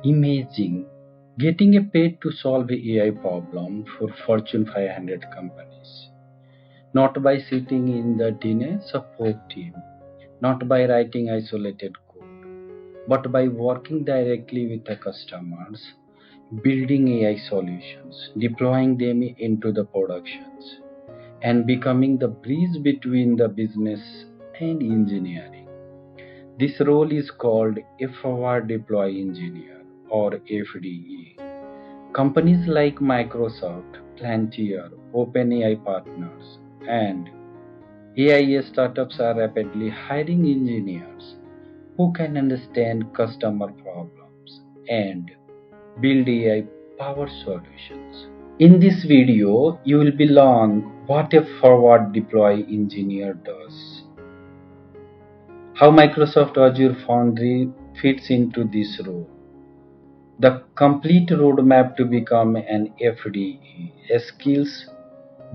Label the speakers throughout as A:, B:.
A: Imagine getting a paid to solve a AI problem for Fortune 500 companies, not by sitting in the in a support team, not by writing isolated code, but by working directly with the customers, building AI solutions, deploying them into the productions, and becoming the bridge between the business and engineering. This role is called a forward deploy engineer or FDE. Companies like Microsoft, Palantir, OpenAI partners, and AI startups are rapidly hiring engineers who can understand customer problems and build AI powered solutions. In this video, you will be learn what a forward deploy engineer does, how Microsoft Azure Foundry fits into this role, the complete roadmap to become an FDE, skills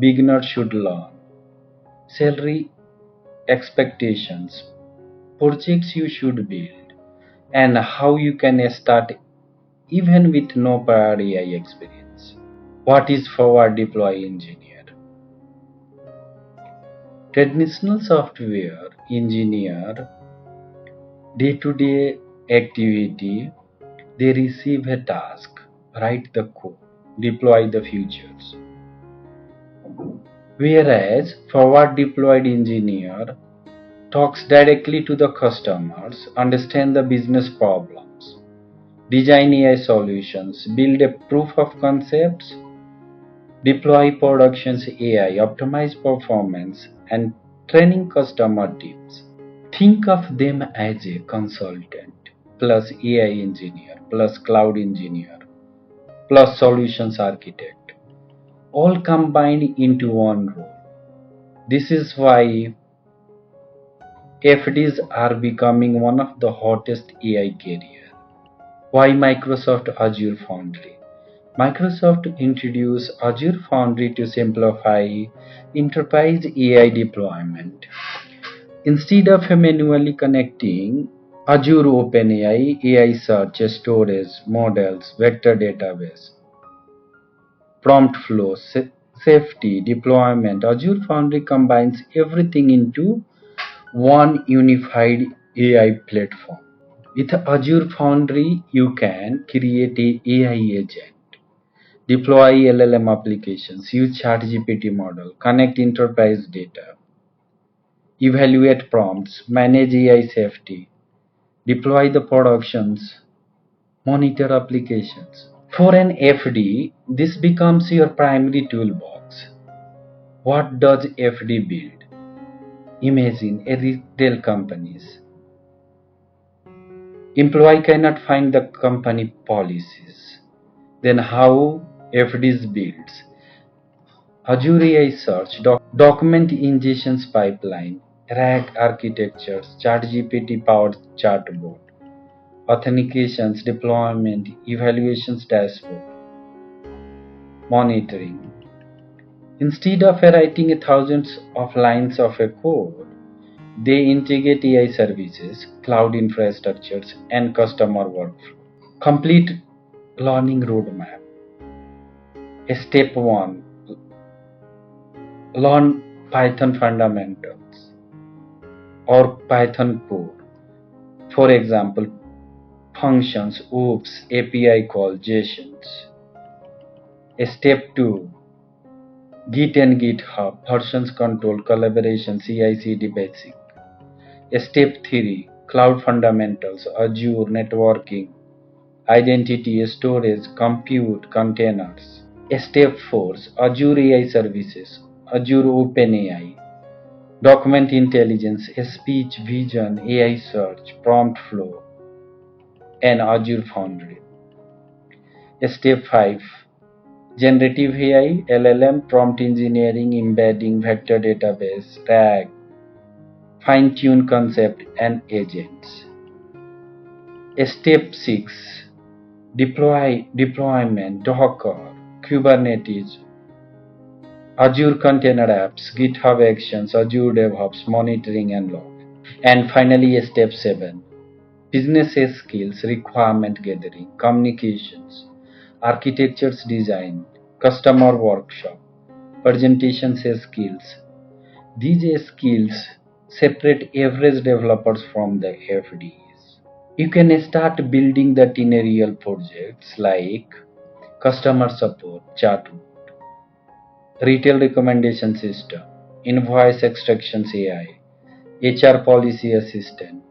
A: beginners should learn, salary expectations, projects you should build, and how you can start even with no prior AI experience. What is forward deploy engineer? Traditional software engineer day-to-day activity, they receive a task, write the code, deploy the features. Whereas forward deployed engineer talks directly to the customers, understand the business problems, design AI solutions, build a proof of concepts, deploy productions AI, optimize performance, and training customer teams. Think of them as a consultant plus AI engineer plus cloud engineer plus solutions architect, all combined into one role. This is why FDs are becoming one of the hottest AI careers. Why Microsoft Azure Foundry? Microsoft introduced Azure Foundry to simplify enterprise AI deployment. Instead of manually connecting Azure OpenAI, AI search, storage, models, vector database, prompt flow, safety, deployment, Azure Foundry combines everything into one unified AI platform. With Azure Foundry, you can create an AI agent, deploy LLM applications, use ChatGPT model, connect enterprise data, evaluate prompts, manage AI safety, deploy the productions, monitor applications. For an FD, this becomes your primary toolbox. What does FD build? Imagine a retail companies. Employee cannot find the company policies. Then how FDs builds? Azure AI search, document ingestions pipeline, RAG architectures, ChatGPT powered chatbot, authentications, deployment, evaluations dashboard, monitoring. Instead of writing thousands of lines of a code, they integrate AI services, cloud infrastructures, and customer workflow. Complete learning roadmap. Step 1. Learn Python fundamentals or Python code. For example, functions, OOPs, API call, JSONs. Step 2. Git and GitHub, versions control, collaboration, CI/CD basic. Step 3. Cloud fundamentals, Azure, networking, identity, storage, compute, containers. Step 4. Azure AI services, Azure OpenAI, document intelligence, speech, vision, AI search, prompt flow, and Azure Foundry. Step 5. Generative AI, LLM, prompt engineering, embedding, vector database, RAG, fine-tune concept, and agents. Step 6. Deployment, Docker, Kubernetes, Azure Container Apps, GitHub Actions, Azure DevOps, monitoring and log. And finally, step 7. business skills, requirement gathering, communications, architectures design, customer workshop, presentation skills. These skills separate average developers from the FDEs. You can start building that in a real projects like customer support, chat, retail recommendation system, invoice extractions AI, HR policy assistant,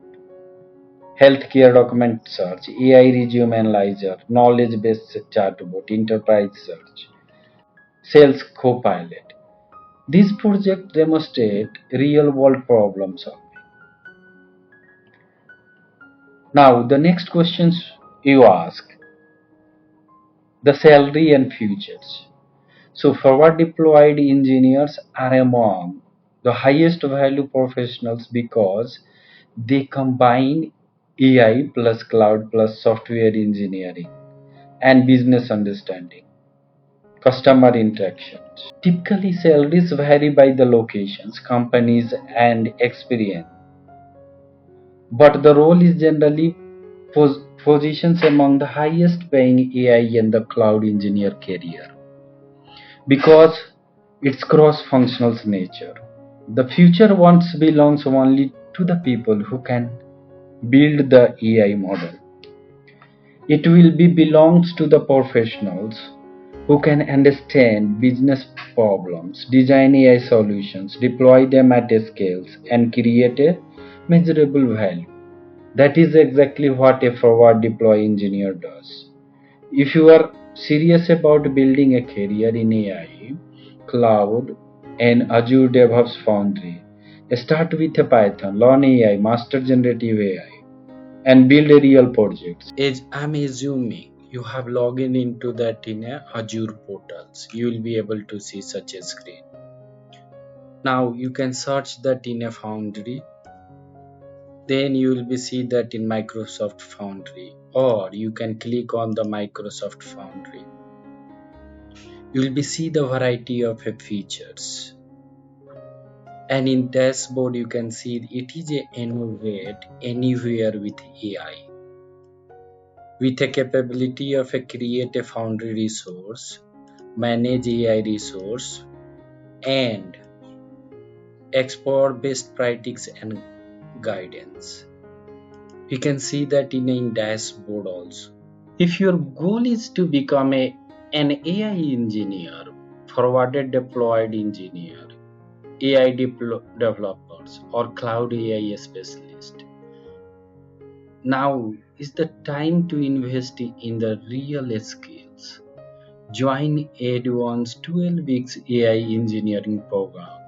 A: healthcare document search, AI resume analyzer, knowledge-based chatbot, enterprise search, sales copilot. These projects demonstrate real-world problem solving. Now, the next questions you ask, the salary and futures. So, forward deployed engineers are among the highest value professionals because they combine AI plus cloud plus software engineering and business understanding, customer interactions. Typically, salaries vary by the locations, companies, and experience, but the role is generally positions among the highest paying AI and the cloud engineer career because its cross-functional nature. The future once belongs only to the people who can build the AI model. It will be belongs to the professionals who can understand business problems, design AI solutions, deploy them at scales, and create a measurable value. That is exactly what a forward deploy engineer does. If you are serious about building a career in AI, cloud, and Azure DevOps Foundry, start with a Python, learn AI, master generative AI, and build a real project. As I'm assuming you have logged into that in a Azure portals, you will be able to see such a screen. Now you can search that in a Foundry. Then you will be see that in Microsoft Foundry, or you can click on the Microsoft Foundry. You will be see the variety of features, and in dashboard you can see it is a innovate anywhere with AI, with a capability of a create a Foundry resource, manage AI resource, and export best practice and guidance. You can see that in dashboard also. If your goal is to become an AI engineer, forwarded deployed engineer, AI developers, or cloud AI specialist, now is the time to invest in the real skills. Join EduArn's 12 weeks AI engineering program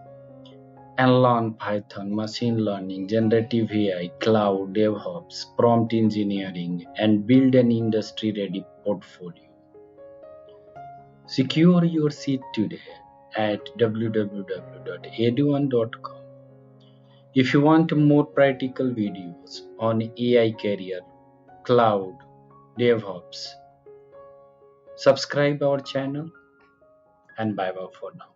A: and learn Python, machine learning, generative AI, cloud, DevOps, prompt engineering, and build an industry-ready portfolio. Secure your seat today at www.eduarn.com. If you want more practical videos on AI career, cloud, DevOps, subscribe our channel, and bye bye for now.